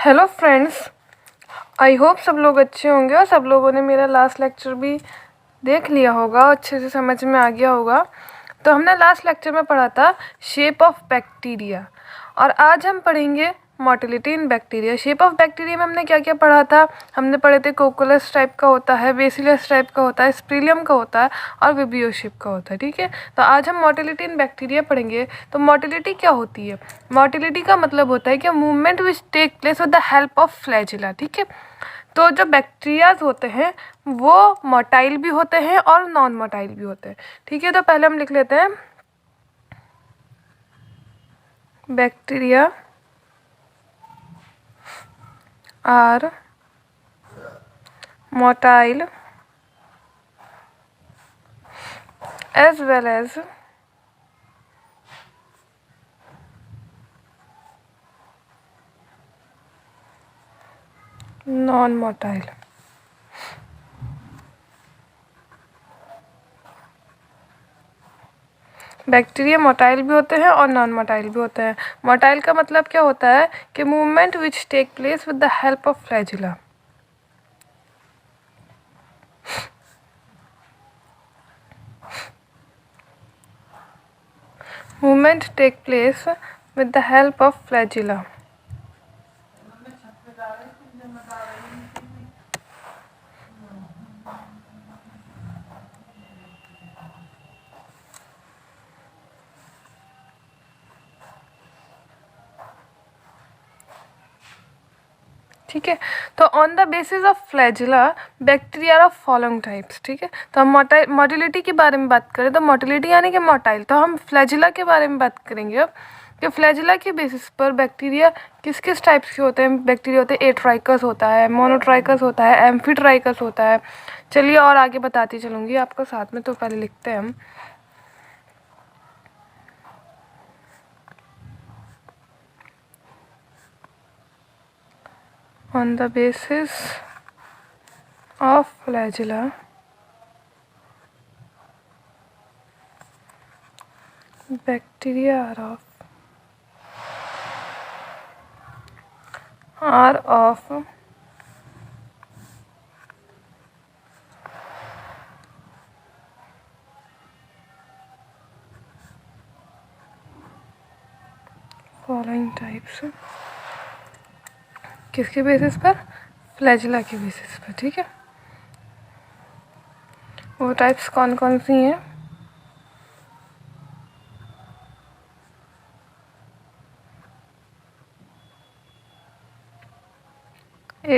Hello friends, I hope सब लोग अच्छे होंगे और सब लोगों ने मेरा लास्ट लेक्चर भी देख लिया होगा, अच्छे से समझ में आ गया होगा। तो हमने लास्ट लेक्चर में पढ़ा था शेप ऑफ बैक्टीरिया और आज हम पढ़ेंगे motility in bacteria. Shape of bacteria में हमने क्या क्या पढ़ा था? हमने पढ़े थे कोकुलस टाइप का होता है, बेसिलस टाइप का होता है, स्प्रिलियम का होता है और विब्रियो शेप का होता है। ठीक है, तो आज हम मोटिलिटी इन बैक्टीरिया पढ़ेंगे। तो मोटिलिटी क्या होती है? मोटिलिटी का मतलब होता है कि movement which take place with the help of flagella. ठीक है, तो जो बैक्टीरियाज होते हैं वो मोटाइल भी होते हैं और नॉन मोटाइल भी होते हैं। ठीक है, तो पहले हम लिख लेते हैं bacteria are motile as well as non-motile। Bacteria motile भी होते हैं और नॉन मोटाइल भी होते हैं। मोटाइल का मतलब क्या होता है कि movement which take place with the help of flagella. Movement take place with the help of flagella. ठीक है, तो on the basis of flagella bacteria of following types. ठीक है, तो हम मोटिलिटी के बारे में बात करें तो मोटिलिटी यानी कि मोटाइल, तो हम फ्लैजिला के बारे में बात करेंगे अब कि फ्लैजिला के बेसिस पर बैक्टीरिया किस किस टाइप्स के होते हैं। बैक्टीरिया होते हैं एट्राइकस होता है, मोनोट्राइकस होता है, एम्फीट्राइकस होता है। चलिए और आगे बताती चलूँगी आपको साथ में, तो पहले लिखते हैं हम on the basis of flagella bacteria are of following types। किसके बेसिस पर? फ्लैजिला के बेसिस पर। ठीक है, वो टाइप्स कौन कौन सी हैं?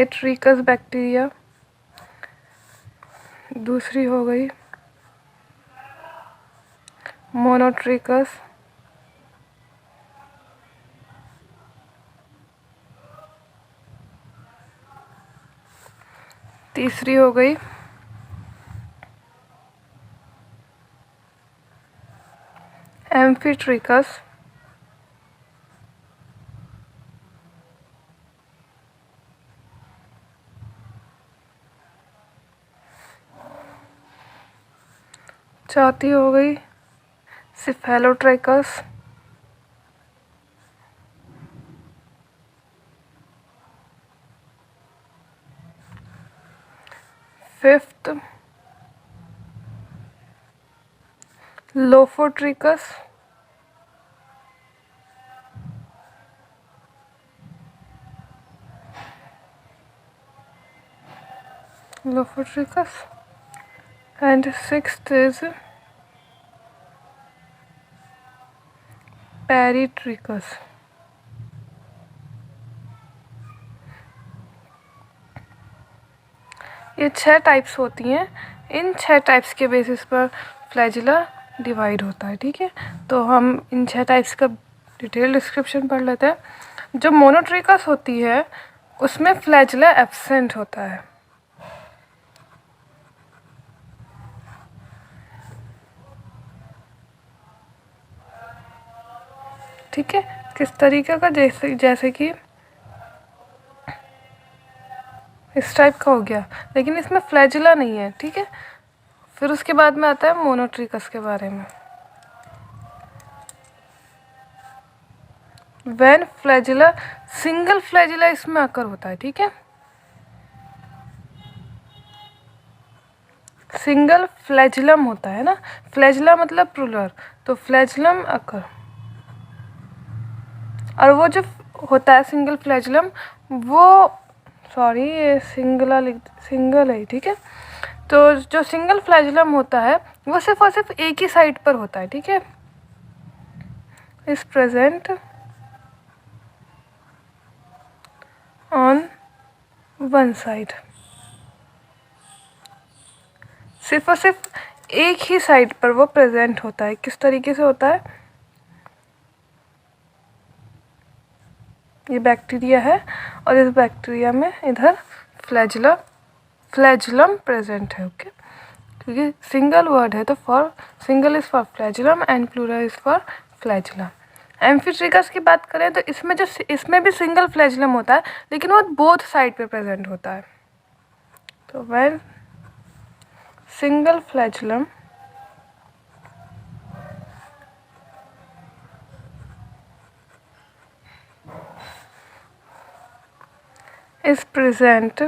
एट्रिकस बैक्टीरिया, दूसरी हो गई मोनोट्रिकस, तीसरी हो गई एम्फीट्रिकस, चौथी हो गई सिफेलोट्राइकस, फिफ्थ लोफोट्रिकस, and sixth is पेरिट्रिकस। ये 6 टाइप्स होती हैं। इन 6 टाइप्स के बेसिस पर फ्लैजिला डिवाइड होता है। ठीक है, तो हम इन 6 टाइप्स का डिटेल डिस्क्रिप्शन पढ़ लेते हैं। जो मोनोट्रिकस होती है उसमें फ्लैजिला एब्सेंट होता है। ठीक है, किस तरीके का? जैसे कि इस टाइप का हो गया, लेकिन इसमें फ्लैजिला नहीं है। ठीक है, फिर उसके बाद में आता है मोनोट्रिकस के बारे में। व्हेन फ्लैजिला सिंगल फ्लैजिला इसमें अकर होता है, ठीक है, सिंगल फ्लैजिलम होता है ना, फ्लैजिला मतलब प्लूरल, तो फ्लैजिलम अकर। और वो जो होता है सिंगल फ्लैजिलम, वो सॉरी ये सिंगल है, ठीक है, तो जो सिंगल फ्लैजिलम होता है वो सिर्फ और सिर्फ एक ही साइड पर होता है, ठीक है, is present on one side, सिर्फ और सिर्फ एक ही साइड पर वो प्रेजेंट होता है। किस तरीके से होता है, ये बैक्टीरिया है और इस बैक्टीरिया में इधर फ्लैजिलम प्रेजेंट है, ओके, क्योंकि सिंगल वर्ड है तो for single is for flagellum and plural is for flagella. Amphitrichous की बात करें तो इसमें भी सिंगल फ्लैजिलम होता है, लेकिन वो बोथ साइड पे प्रेजेंट होता है। तो when single flagellum is present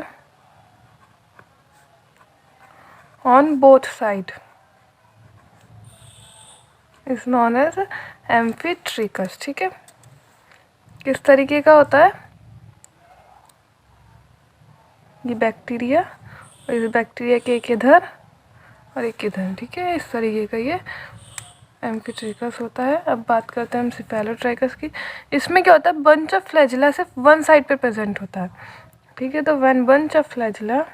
on both side is known as amphitrachus, ठीक है। किस तरीके का होता है, ये बैक्टीरिया और इस बैक्टीरिया के एक इधर और एक इधर, ठीक है, इस तरीके का ये एम्फीट्रिकस होता है। अब बात करते हैं हम सिफेलोट्राइकस की। इसमें क्या होता है, बंच ऑफ फ्लैजिला सिर्फ वन साइड पे प्रेजेंट होता है, ठीक है, तो when bunch of flagella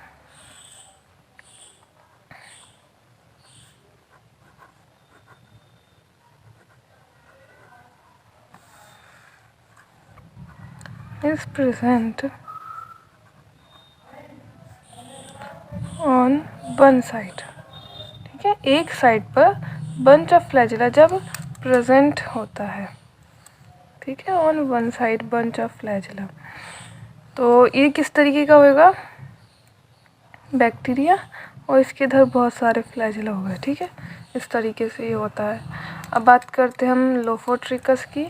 is present on one side, ठीक है, एक साइड पर बंच ऑफ फ्लैजिला जब प्रेजेंट होता है, ठीक है, on one side bunch of flagella, तो ये किस तरीके का होगा, बैक्टीरिया और इसके इधर बहुत सारे फ्लैजिला हो गए, ठीक है, इस तरीके से ये होता है। अब बात करते हैं हम लोफोट्रिकस की।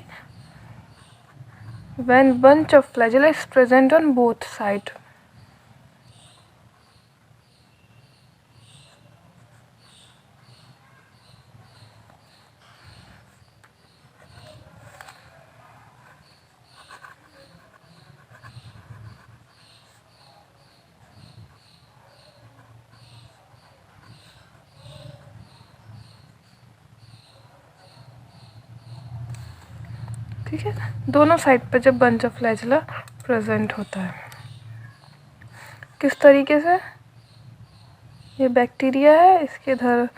When bunch of flagella is present on both sides, ठीक है, दोनों साइड पर जब बंच ऑफ फ्लैजिला प्रेजेंट होता है, किस तरीके से, ये बैक्टीरिया है, इसके इधर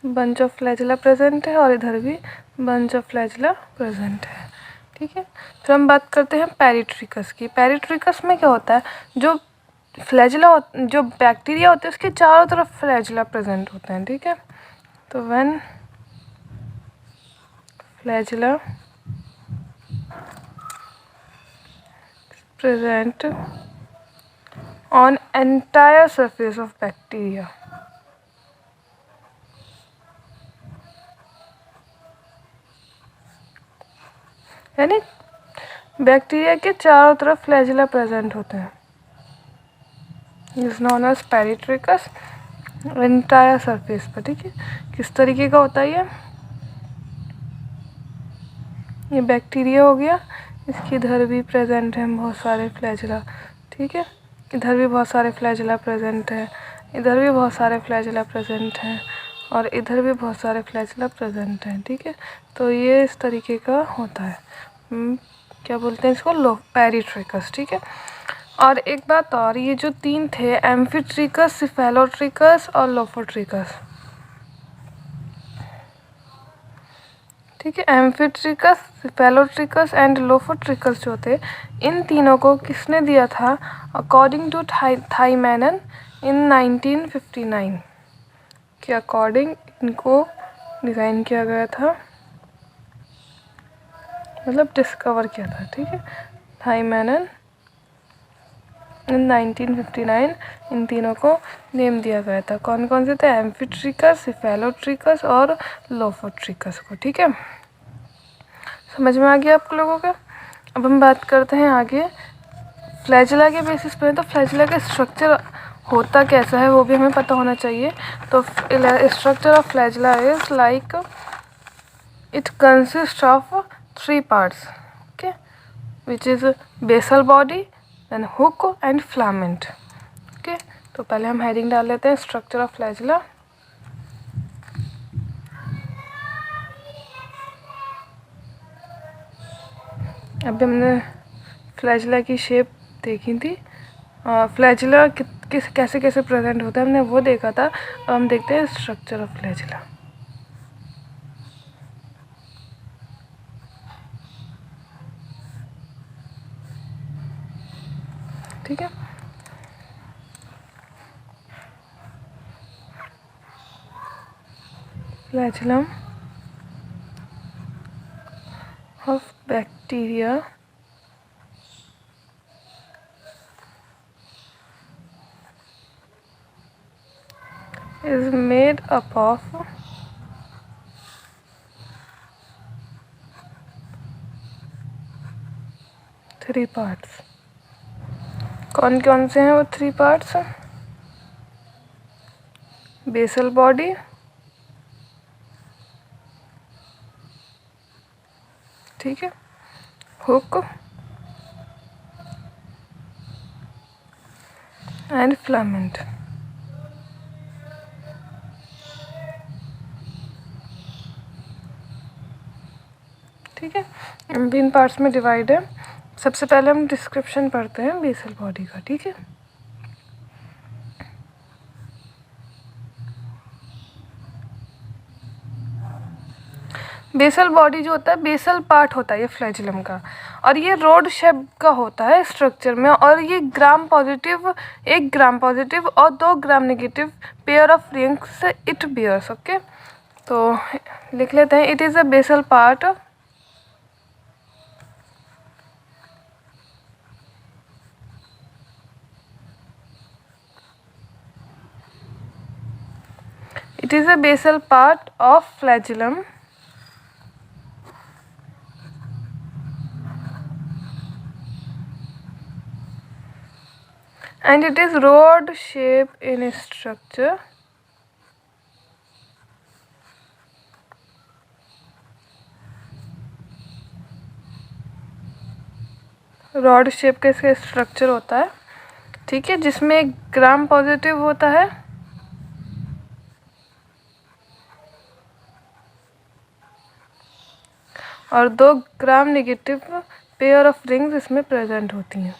बंच ऑफ फ्लैजिला प्रेजेंट है और इधर भी बंच ऑफ फ्लैजिला प्रेजेंट है, ठीक है। फिर हम बात करते हैं पेरिट्रिकस की। पेरिट्रिकस में क्या होता है, जो फ्लैजिला जो बैक्टीरिया होते हैं उसके चारों तरफ फ्लैजिला प्रेजेंट होते हैं, ठीक है, तो when flagella present on entire surface of bacteria, यानी बैक्टीरिया के चारों तरफ फ्लैजिला प्रेजेंट होते हैं, is known as peritrichous, entire surface पर, ठीक है। किस तरीके का होता है ये बैक्टीरिया हो गया, इसके इधर भी प्रेजेंट हैं बहुत सारे फ्लैजिला, ठीक है, इधर भी बहुत सारे फ्लैजिला प्रेजेंट है, इधर भी बहुत सारे फ्लैजिला प्रेजेंट हैं और इधर भी बहुत सारे फ्लैजिला प्रेजेंट हैं, ठीक है, तो ये इस तरीके का होता है। क्या बोलते हैं इसको, पेरिट्रिकस, ठीक है। और एक बात और, ये जो तीन थे एम्फीट्रिकस, सिफेलोट्रिकस और लोफोट्रिकस, ठीक है, एम्फीट्रिकस, सिफेलोट्रिकस एंड लोफोट्रिकस जो थे, इन तीनों को किसने दिया था, अकॉर्डिंग टू थाईमैनन इन 1959 के अकॉर्डिंग इनको डिज़ाइन किया गया था, मतलब डिस्कवर किया था, ठीक है, थाईमैनन इन 1959 इन तीनों को नेम दिया गया था। कौन कौन से थे, एम्फीट्रिकस, सिफेलोट्रिकस और लोफोट्रिकस को, ठीक है, समझ में आ गया आप लोगों का। अब हम बात करते हैं आगे फ्लैजिला के बेसिस पे। तो फ्लैजिला का स्ट्रक्चर होता कैसा है वो भी हमें पता होना चाहिए। तो structure of flagella is like it consist of 3 parts, okay, which is basal body, then hook and filament, okay. तो पहले हम हेडिंग डाल लेते हैं स्ट्रक्चर ऑफ फ्लैजिला। अभी हमने फ्लैजिला की शेप देखी थी, फ्लैजिला किस कैसे कैसे प्रेजेंट होता है हमने वो देखा था। अब हम देखते हैं स्ट्रक्चर ऑफ फ्लैजिला। ठीक है, flagellum of bacteria is made up of 3 parts। कौन कौन से हैं वो 3 पार्ट्स? बेसल बॉडी, ठीक है, हुक एंड फिलामेंट। ठीक है, इन पार्ट्स में डिवाइड है। सबसे पहले हम डिस्क्रिप्शन पढ़ते हैं बेसल बॉडी का। ठीक है, बेसल बॉडी जो होता है बेसल पार्ट होता है ये फ्लैजिलम का, और ये रोड शेप का होता है स्ट्रक्चर में, और ये ग्राम पॉजिटिव 1 ग्राम पॉजिटिव और 2 gram negative pair of rings it bears. Okay, तो लिख लेते हैं it is a basal part it is a basal part of flagellum and it is rod shape in structure rod shape का इसका structure होता है। ठीक है, जिसमें 1 ग्राम पॉजिटिव होता है और 2 gram negative pair of rings इसमें प्रेजेंट होती हैं।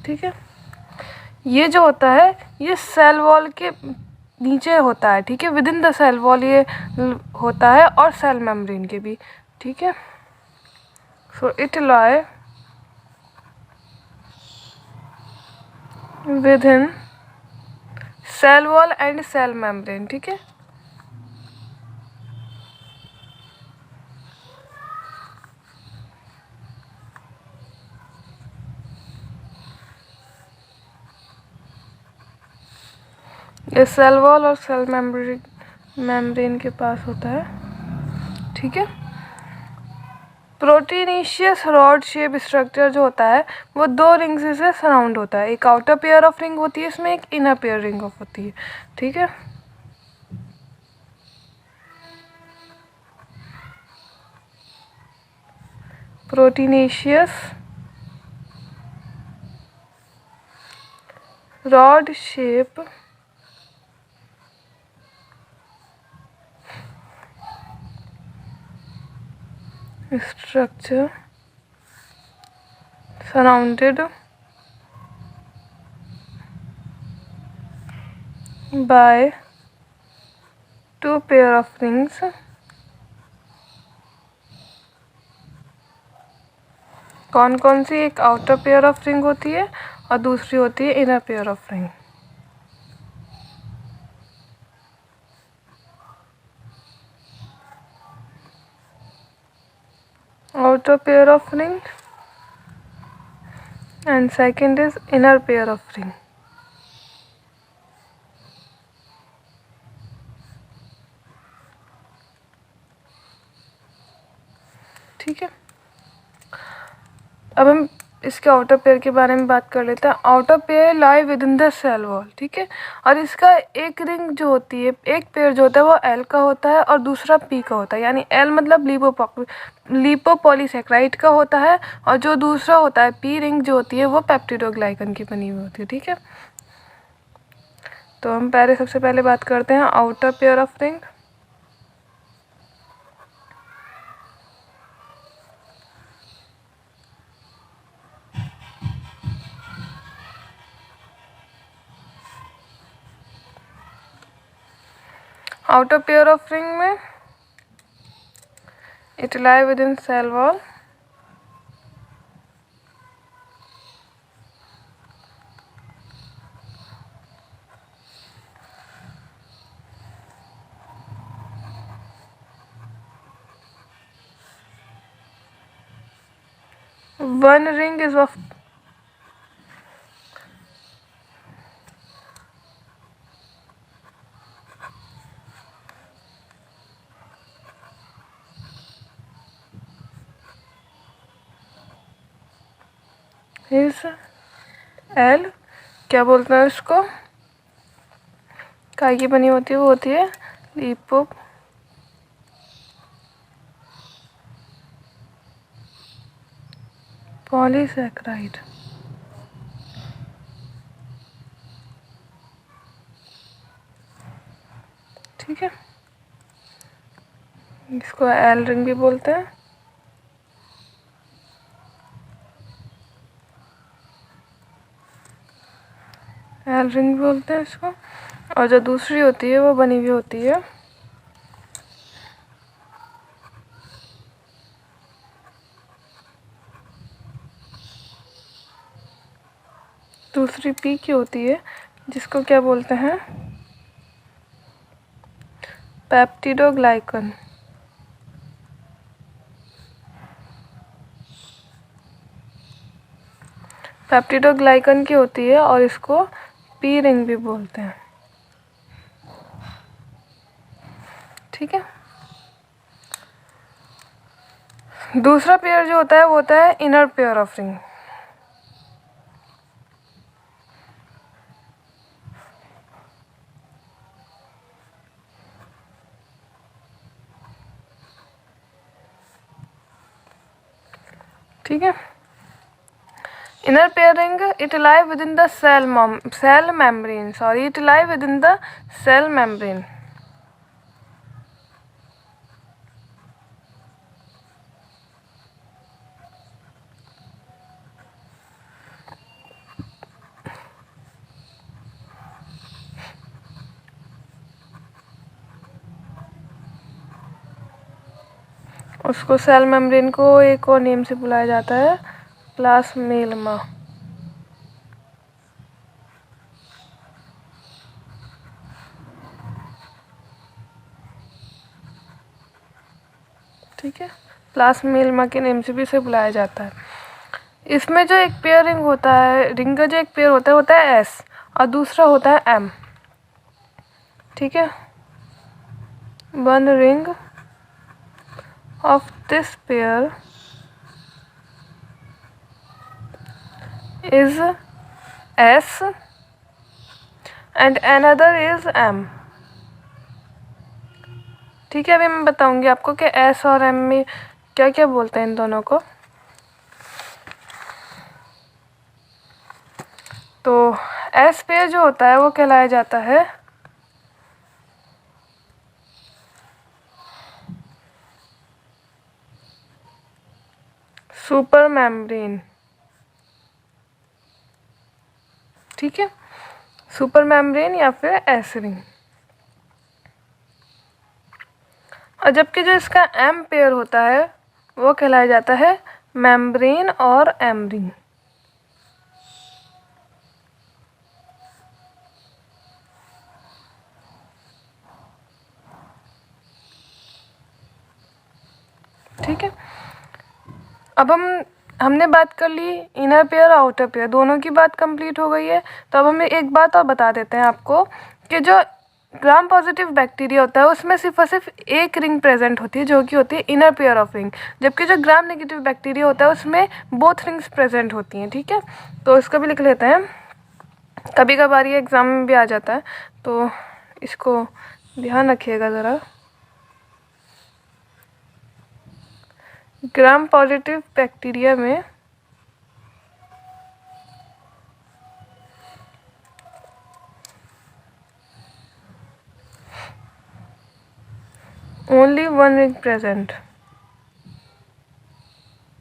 ठीक है, ये जो होता है ये सेल वॉल के नीचे होता है। ठीक है, within the cell wall ये होता है और सेल मेम्ब्रेन के भी। ठीक है, so it lie within cell wall and cell membrane. ठीक है, ये सेल वॉल और सेल मेम्ब्रेन के पास होता है। ठीक है, प्रोटीनेशियस रॉड शेप स्ट्रक्चर जो होता है वो 2 रिंग्स से सराउंड होता है। एक आउटर पेयर ऑफ रिंग होती है इसमें, एक इनर पेयर रिंग ऑफ होती है। ठीक है, proteinaceous rod shape structure surrounded by 2 pair of rings कौन कौन सी? एक आउटर पेयर ऑफ रिंग होती है और दूसरी होती है inner pair of ring. outer pair of ring and second is inner pair of ring। ठीक है, अब हम इसके आउटर पेयर के बारे में बात कर लेते हैं। Outer pair lie within the cell wall, ठीक है, और इसका एक रिंग जो होती है, एक पेयर जो होता है वो एल का होता है और दूसरा पी का होता है, यानी एल मतलब लिपोपॉलीसैकेराइड का होता है और जो दूसरा होता है पी रिंग जो होती है वो पेप्टिडोग्लाइकन की बनी हुई होती है, ठीक है। तो हम सबसे पहले बात करते हैं outer pair of ring. Outer pair of ring में it lie within cell wall, one ring is of is L, क्या बोलते हैं इसको, काय की बनी होती है, वो होती है लिपोपॉलीसैकेराइड, ठीक है, इसको एल रिंग भी बोलते हैं। एल रिंग बोलते हैं इसको, और जो दूसरी होती है वो बनी हुई होती है दूसरी पी की होती है, जिसको क्या बोलते हैं, पेप्टिडोग्लाइकन। पेप्टिडोग्लाइकन की होती है और इसको पी रिंग भी बोलते हैं, ठीक है। दूसरा पेयर जो होता है वो होता है इनर पेयर ऑफ रिंग। ठीक है, inner pairing it lie within the cell membrane, it lie within the cell membrane, उसको सेल मेम्ब्रेन को एक और नेम से बुलाया जाता है, प्लाज्मेल्मा, ठीक है, प्लाज्मेल्मा के नेम से भी इसे बुलाया जाता है। इसमें जो एक पेयर रिंग होता है, रिंग का जो एक पेयर होता है एस और दूसरा होता है एम, ठीक है। One ring of this pair is S and another is M, ठीक है। अभी मैं बताऊंगी आपको कि S और M में क्या क्या बोलते हैं इन दोनों को। तो S पेयर जो होता है वो कहलाया जाता है सुपर मेम्ब्रेन, ठीक है, सुपर मेम्ब्रेन या फिर एस रिंग। और जबकि जो इसका एम पेयर होता है वो कहलाया जाता है मेम्ब्रेन और एम रिंग, ठीक है। अब हमने बात कर ली इनर पेयर और आउटर पेयर, दोनों की बात कंप्लीट हो गई है। तो अब हम एक बात और बता देते हैं आपको कि जो ग्राम पॉजिटिव बैक्टीरिया होता है उसमें सिर्फ और सिर्फ एक रिंग प्रेजेंट होती है जो कि होती है इनर पेयर ऑफ रिंग, जबकि जो ग्राम नेगेटिव बैक्टीरिया होता है उसमें बोथ रिंग्स प्रेजेंट होती हैं। ठीक है, तो इसका भी लिख लेते हैं, कभी कभार ये एग्जाम में भी आ जाता है, तो इसको ध्यान रखिएगा ज़रा। ग्राम पॉजिटिव बैक्टीरिया में ओनली वन रिंग प्रेजेंट।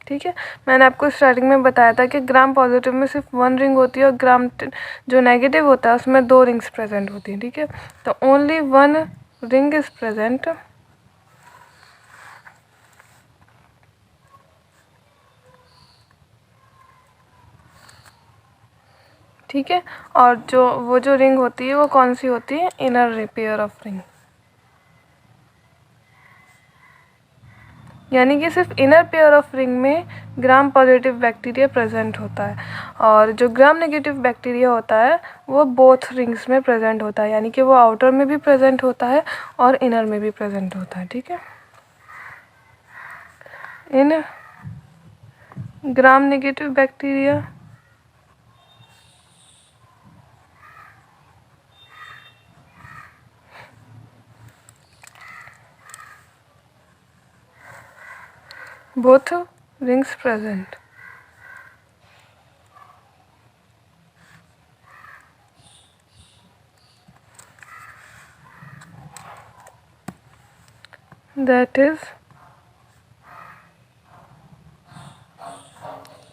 ठीक है, मैंने आपको स्टार्टिंग में बताया था कि ग्राम पॉजिटिव में सिर्फ वन रिंग होती है और ग्राम जो नेगेटिव होता है उसमें दो रिंग्स प्रेजेंट होती हैं। ठीक है, तो only one ring is present ठीक है, और जो रिंग होती है वो कौन सी होती है, इनर पेयर ऑफ रिंग, यानी कि सिर्फ इनर पेयर ऑफ रिंग में ग्राम पॉजिटिव बैक्टीरिया प्रेजेंट होता है, और जो ग्राम नेगेटिव बैक्टीरिया होता है वो बोथ रिंग्स में प्रेजेंट होता है, यानी कि वो आउटर में भी प्रेजेंट होता है और इनर में भी प्रेजेंट होता है। ठीक है, in Gram negative bacteria both rings present. That is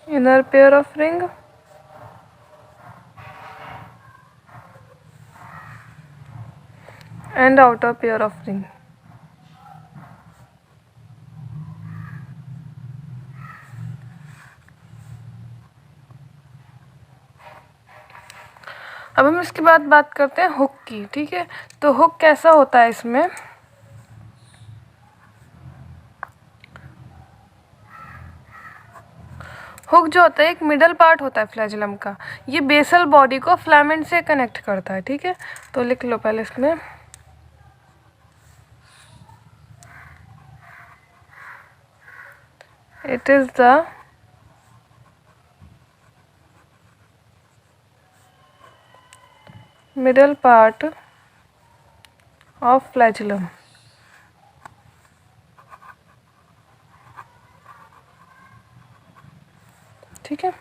inner pair of ring and outer pair of ring. अब हम इसके बाद बात करते हैं हुक की। ठीक है, तो हुक कैसा होता है इसमें, हुक जो होता है एक मिडल पार्ट होता है फ्लैजिलम का, ये बेसल बॉडी को फिलामेंट से कनेक्ट करता है। ठीक है, तो लिख लो पहले इसमें, it is the middle part of flagellum. ठीक है,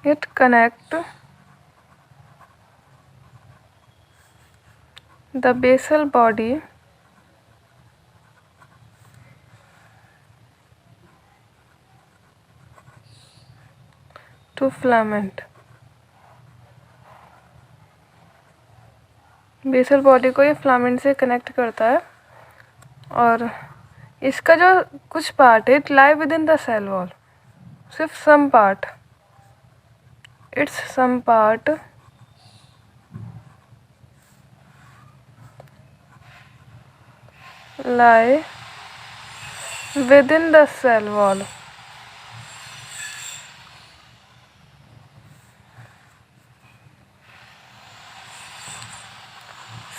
it connect the basal body to filament, basal body को ये फिलामेंट से कनेक्ट करता है, और इसका जो कुछ पार्ट है it lie within the cell wall, सिर्फ some part, it's some part lie within the cell wall.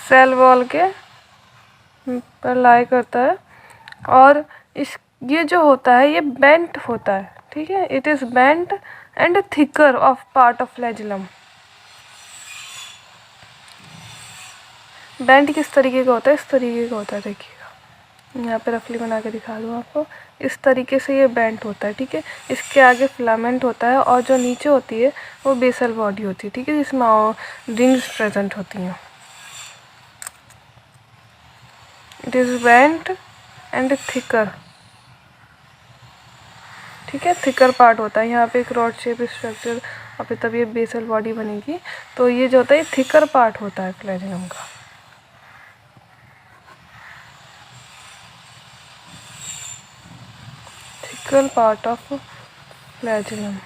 Cell wall के पर लाई करता है, और इस ये जो होता है ये बेंट होता है। ठीक है, it is bent and thicker of part of flagellum. Bent किस तरीके का होता है, इस तरीके का होता है, देखिएगा यहाँ पे रफली बना के दिखा दूँ आपको, इस तरीके से ये बेंट होता है। ठीक है, इसके आगे फिलामेंट होता है और जो नीचे होती है वो बेसल बॉडी होती है। ठीक है, जिसमें रिंग्स प्रेजेंट होती हैं। It is bent and thicker. ठीक है, थिकर पार्ट होता है, यहाँ पे एक रॉड शेप स्ट्रक्चर और फिर तब ये बेसल बॉडी बनेगी, तो ये जो होता है थिकर पार्ट होता है फ्लैजिलम का। Thicker part of flagellum.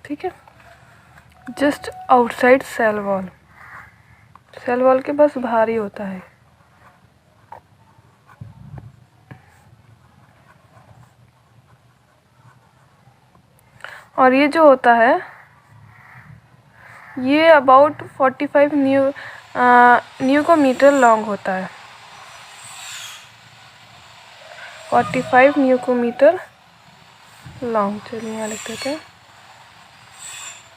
ठीक है, just outside cell wall, cell wall के बस बाहर ही होता है। और ये जो होता है ये अबाउट 45 न्यूकोमीटर लॉन्ग होता है, 45 न्यूकोमीटर लॉन्ग। चलिए यहाँ लिख देते हैं,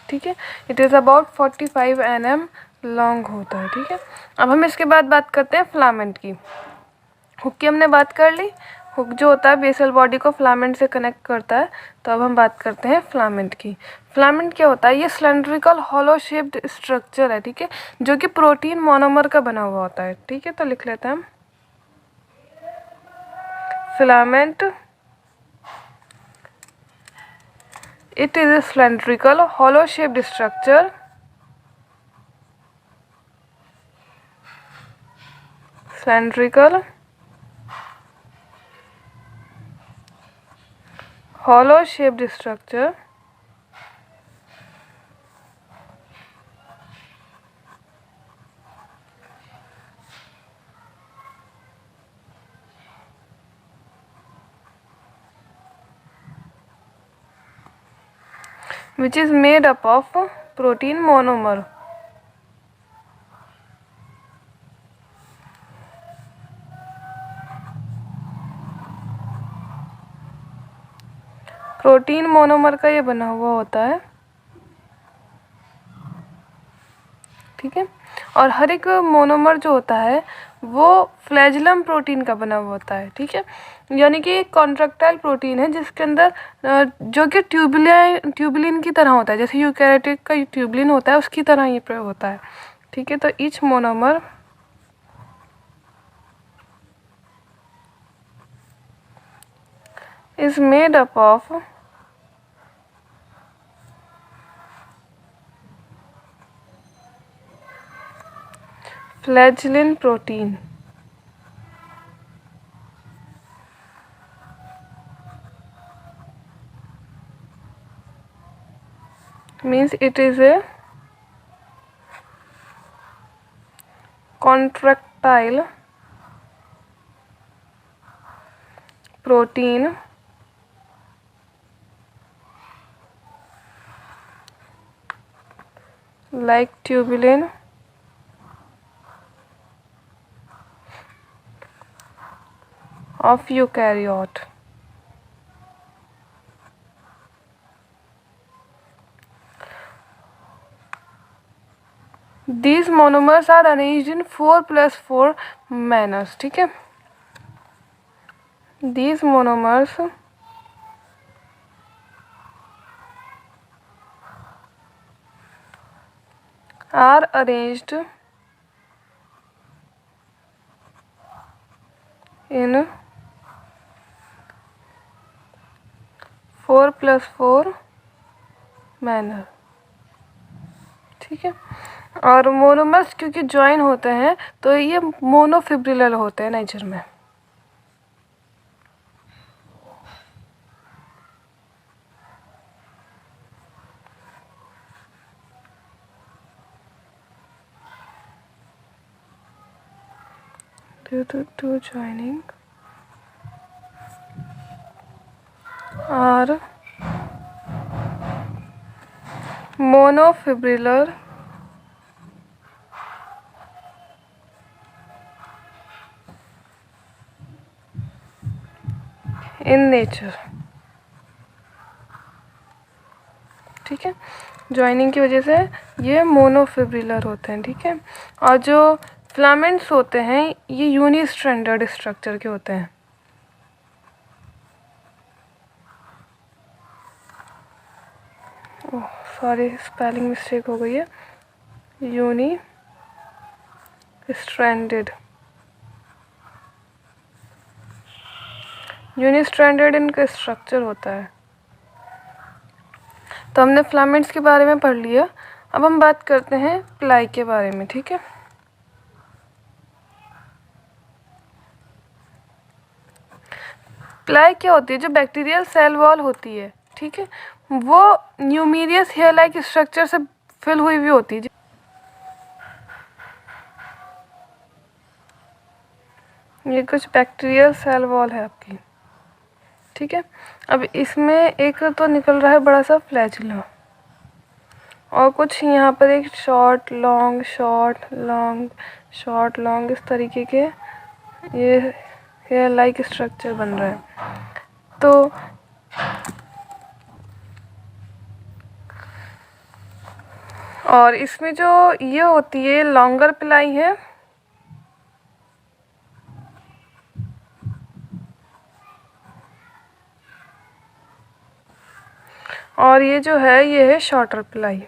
ठीक है। It is about 45 nm long होता है, ठीक है। अब हम इसके बाद बात करते हैं फिलामेंट की। हुक की हमने बात कर ली। हुक जो होता है बेसल बॉडी को फिलामेंट से कनेक्ट करता है। तो अब हम बात करते हैं फिलामेंट की। फिलामेंट क्या होता है? ये सिलेंड्रिकल हॉलो शेप्ड स्ट्रक्चर है, ठीक है, जो कि प्रोटीन मोनोमर का बना हुआ होता है, ठीक है। तो लिख लेते हैं हम, filament it is a cylindrical hollow shaped structure hollow shaped structure which is made up of protein monomer. Protein monomer का ये बना हुआ होता है, ठीक है। और हर एक मोनोमर जो होता है वो फ्लैजिलम प्रोटीन का बना हुआ होता है, ठीक है। यानी कि एक कॉन्ट्रैक्टाइल प्रोटीन है जिसके अंदर जो कि ट्यूबुलिन की तरह होता है, जैसे यूकैरियोटिक का ट्यूबुलिन होता है उसकी तरह ये प्रयोग होता है, ठीक है। तो each monomer is made up of flagellin protein. Means it is a contractile protein like tubulin of eukaryote. These monomers are arranged in 4+4 manners, ठीक है। These monomers are arranged in 4+4 manner, ठीक है। और मोनोमर्स क्योंकि join होते हैं तो ये मोनोफिब्रिलर होते हैं नेचर में। to joining are monofibrillar in nature, ठीक है। ज्वाइनिंग की वजह से ये मोनोफिब्रिलर होते हैं, ठीक है। और जो फिलामेंट्स होते हैं ये यूनिस्ट्रैंडेड स्ट्रक्चर के होते हैं। ओह सॉरी, स्पेलिंग मिस्टेक हो गई है। यूनिस्ट्रैंडेड इनका स्ट्रक्चर होता है। तो हमने फिलामेंट्स के बारे में पढ़ लिया। अब हम बात करते हैं प्लाई के बारे में, ठीक है। प्लाई क्या होती है? जो बैक्टीरियल सेल वॉल होती है, ठीक है, वो न्यूमेरियस हेयर लाइक स्ट्रक्चर से फिल हुई भी होती है। ये कुछ बैक्टीरियल सेल वॉल है आपकी, ठीक है। अब इसमें एक तो निकल रहा है बड़ा सा फ्लैजिला और कुछ यहाँ पर एक short long short long short long इस तरीके के ये हेयर लाइक स्ट्रक्चर बन रहा है। तो और इसमें जो ये होती है लॉन्गर प्लाई है, और ये जो है ये है शॉर्टर प्लाई।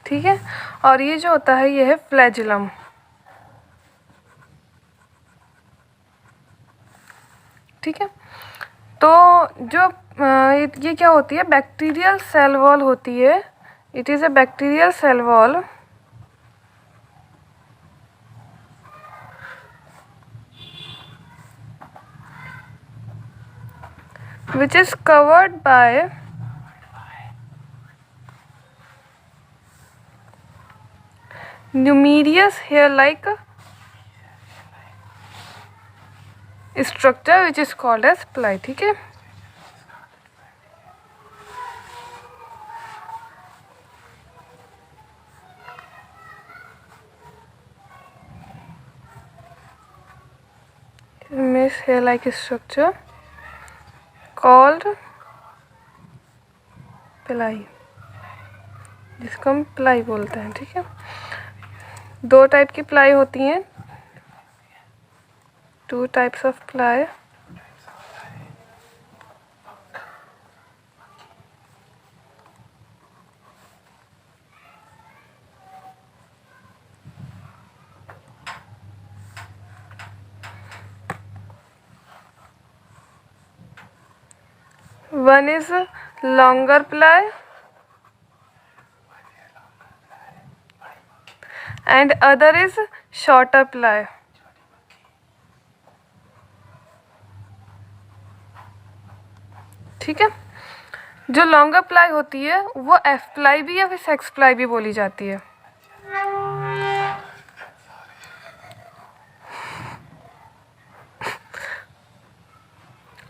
ठीक है, और ये जो होता है ये है फ्लैजिलम। ठीक है, तो जो ये क्या होती है, बैक्टीरियल सेल वॉल होती है। It is a bacterial cell wall which is covered by numerous hair-like structure which is called as ply। ठीक है, miss hair-like structure called ply, जिसको हम प्लाई बोलते हैं। ठीक है, दो टाइप की प्लाई होती हैं, two types of ply. One is longer ply and other is shorter ply। ठीक है, जो लॉन्गर प्लाई होती है वो एफ प्लाई भी या फिर सेक्स प्लाई भी बोली जाती है।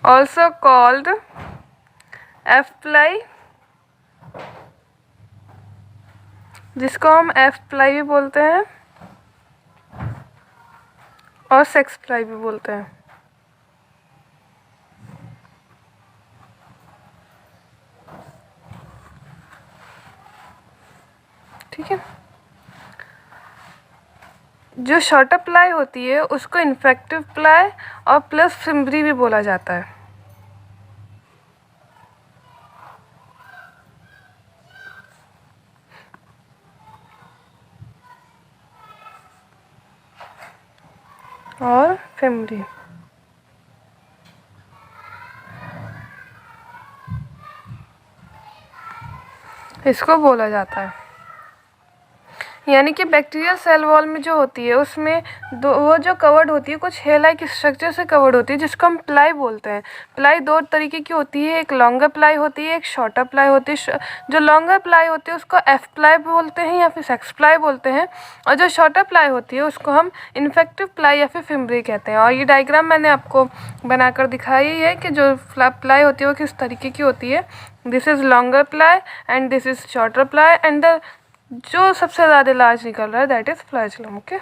ऑल्सो कॉल्ड एफ प्लाई, जिसको हम एफ प्लाई भी बोलते हैं और सेक्स प्लाई भी बोलते हैं। ठीक है, जो शॉर्टर प्लाई होती है उसको इन्फेक्टिव प्लाई और प्लस फिम्बरी भी बोला जाता है। और फिम्बरी इसको बोला जाता है। यानी कि बैक्टीरियल सेल वॉल में जो होती है उसमें वो जो कवर्ड होती है कुछ हेयर लाइक स्ट्रक्चर से कवर्ड होती है, जिसको हम प्लाई बोलते हैं। प्लाई दो तरीके की होती है, एक लॉन्गर प्लाई होती है, एक शॉर्टर प्लाई होती है। जो लॉन्गर प्लाई होती है उसको एफ प्लाई बोलते हैं या फिर सेक्स प्लाई बोलते हैं, और जो शॉर्टर प्लाई होती है उसको हम इन्फेक्टिव प्लाई या फिर फिम्बरी कहते हैं। और ये डायग्राम मैंने आपको बनाकर दिखाई है कि जो प्लाई होती है वो किस तरीके की होती है। This is longer ply and this is shorter ply and the जो सबसे ज़्यादा लार्ज निकल रहा है that is flagellum. Okay,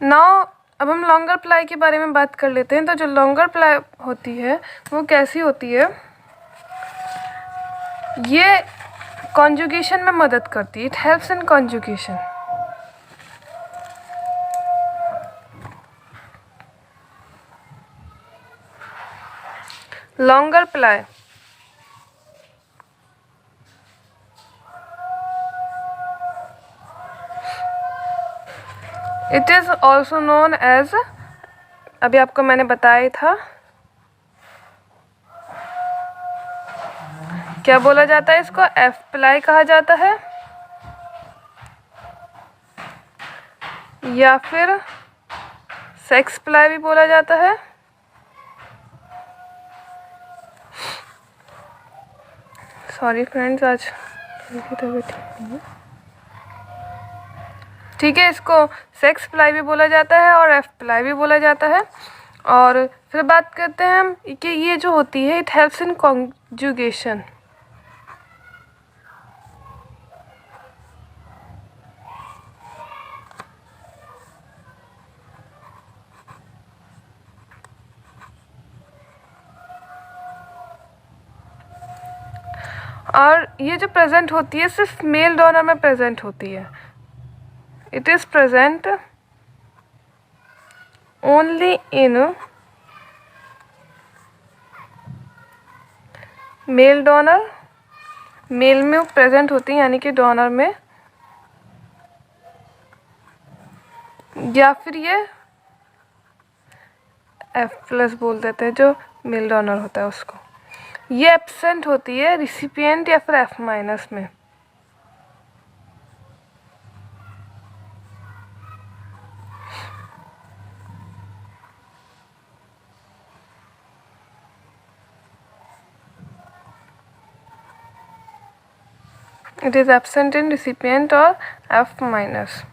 now अब हम लॉन्गर प्लाई के बारे में बात कर लेते हैं। तो जो लॉन्गर प्लाई होती है वो कैसी होती है, ये कॉन्जुगेशन में मदद करती है। It helps in conjugation. Longer pili it is also known as, अभी आपको मैंने बताया था, क्या बोला जाता है इसको, एफ प्लाई कहा जाता है या फिर सेक्स प्लाई भी बोला जाता है। सॉरी फ्रेंड्स, आज तबीयत ठीक नहीं है। ठीक है, इसको सेक्स प्लाई भी बोला जाता है और एफ प्लाई भी बोला जाता है। और फिर बात करते हैं हम कि ये जो होती है इट हेल्प्स इन कॉन्जुगेशन। और ये जो प्रेजेंट होती है सिर्फ मेल डोनर में प्रेजेंट होती है। It is present only in male donor, male में प्रेजेंट होती है यानी कि डोनर में, या फिर ये F+ बोल देते हैं जो मेल डोनर होता है उसको। ये एब्सेंट होती है रिसिपिएंट या फिर F- में। It is absent in recipient और F-।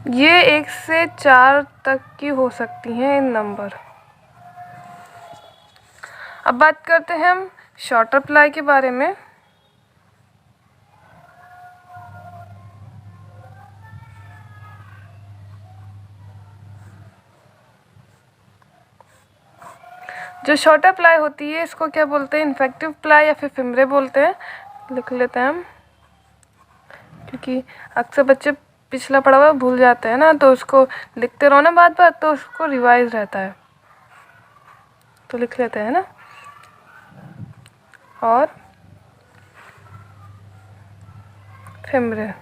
ये 1 से 4 तक की हो सकती हैं इन नंबर। अब बात करते हैं हम शॉर्टर प्लाई के बारे में। जो शॉर्टर प्लाई होती है इसको क्या बोलते हैं, इन्फेक्टिव प्लाई या फिर फिमरे बोलते हैं। लिख लेते हैं हम, क्योंकि अक्सर बच्चे पिछला पढ़ा हुआ भूल जाते हैं ना, तो उसको लिखते रहो ना बार बार, तो उसको रिवाइज रहता है। तो लिख लेते हैं ना। और फिमरे।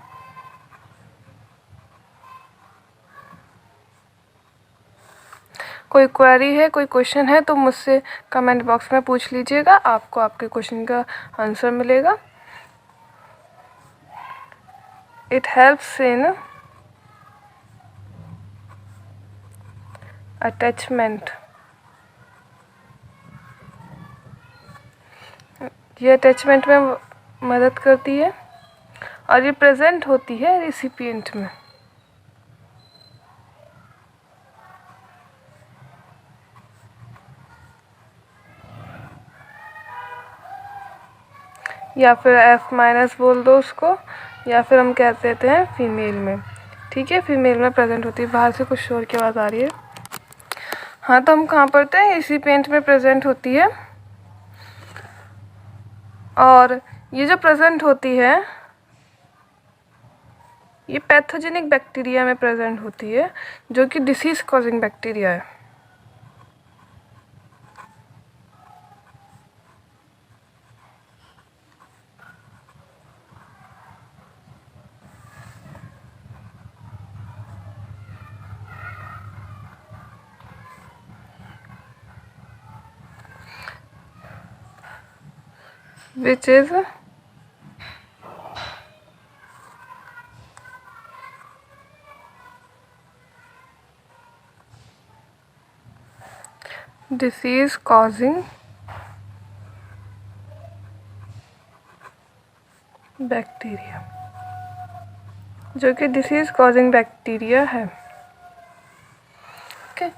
कोई क्वेरी है, कोई क्वेश्चन है तो मुझसे कमेंट बॉक्स में पूछ लीजिएगा, आपको आपके क्वेश्चन का आंसर मिलेगा। It helps in attachment. ये अटैचमेंट में मदद करती है और ये प्रेजेंट होती है रिसिपिएंट में। या फिर F- बोल दो उसको, या फिर हम कह देते हैं फीमेल में। ठीक है, फीमेल में प्रेजेंट होती है। बाहर से कुछ शोर की आवाज़ आ रही है। हाँ, तो हम कहाँ पढ़ते हैं, रिसिपिएंट में प्रेजेंट होती है। और ये जो प्रेजेंट होती है ये पैथोजेनिक बैक्टीरिया में प्रेजेंट होती है, जो कि डिसीज कॉजिंग बैक्टीरिया है। which is disease causing bacteria, जो कि डिसीज कॉजिंग बैक्टीरिया है। ओके,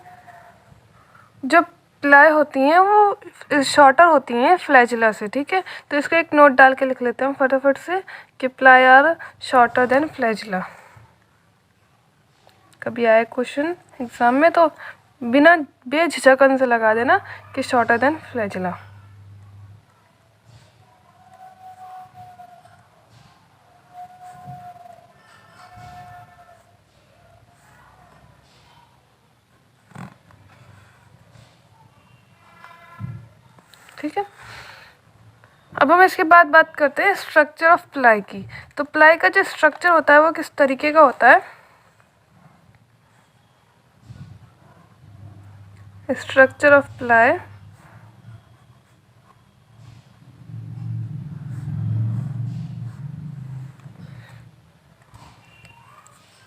जो प्लाई होती हैं वो शॉर्टर होती हैं फ्लैजिला से। ठीक है, तो इसको एक नोट डाल के लिख लेते हैं फटाफट से कि pili are shorter than flagella. कभी आए क्वेश्चन एग्जाम में तो बिना बेझिझकन से लगा देना कि शॉर्टर देन फ्लैजिला। ठीक है, अब हम इसके बाद बात करते हैं स्ट्रक्चर ऑफ प्लाई की। तो प्लाई का जो स्ट्रक्चर होता है वो किस तरीके का होता है। स्ट्रक्चर ऑफ प्लाई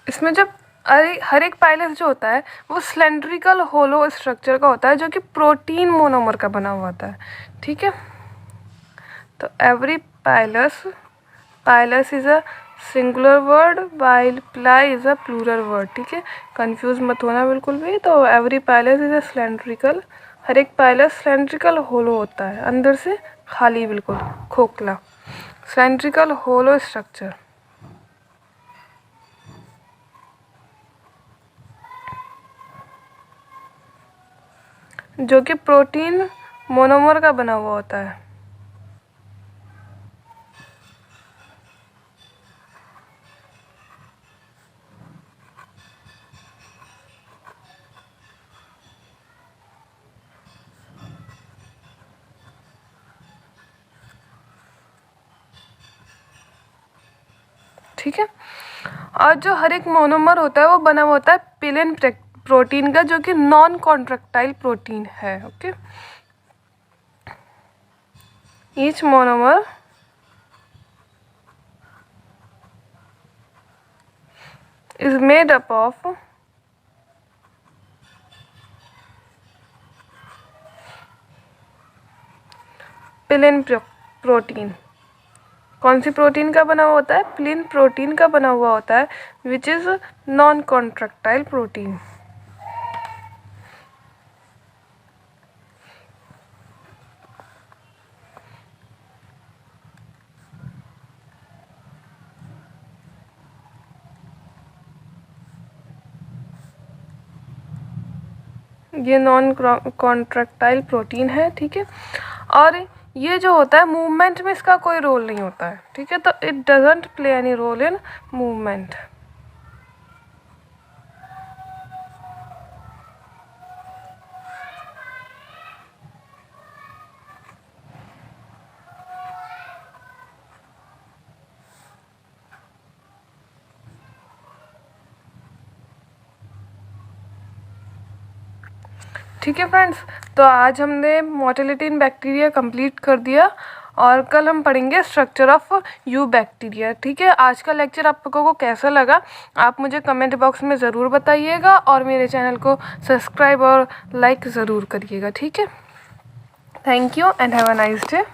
इसमें जब हर एक पाइलस जो होता है वो सिलेंड्रिकल होलो स्ट्रक्चर का होता है, जो कि प्रोटीन मोनोमर का बना हुआ होता है। ठीक है, तो every pilus is a singular word, while pili is a plural word. ठीक है, कंफ्यूज मत होना बिल्कुल भी। तो every pilus is a cylindrical, हर एक पैलेस सिलेंड्रिकल होलो होता है, अंदर से खाली बिल्कुल खोखला, सिलेंड्रिकल होलो स्ट्रक्चर। जो कि प्रोटीन मोनोमर का बना हुआ होता है। ठीक है, और जो हर एक मोनोमर होता है वो बना हुआ होता है पिलिन प्रोटीन का, जो कि नॉन कॉन्ट्रैक्टाइल प्रोटीन है। Okay, each monomer is made up of pilin protein. कौन सी प्रोटीन का बना हुआ होता है? पिलिन प्रोटीन का बना हुआ होता है, which is non contractile protein. ये नॉन कॉन्ट्रैक्टाइल प्रोटीन है। ठीक है, और ये जो होता है मूवमेंट में इसका कोई रोल नहीं होता है। ठीक है, तो it doesn't play any role in movement. ठीक है फ्रेंड्स, तो आज हमने मोटिलिटी इन बैक्टीरिया कंप्लीट कर दिया, और कल हम पढ़ेंगे स्ट्रक्चर ऑफ यू बैक्टीरिया। ठीक है, आज का लेक्चर आप लोगों को कैसा लगा आप मुझे कमेंट बॉक्स में ज़रूर बताइएगा, और मेरे चैनल को सब्सक्राइब और लाइक ज़रूर करिएगा। ठीक है, thank you and have a nice day.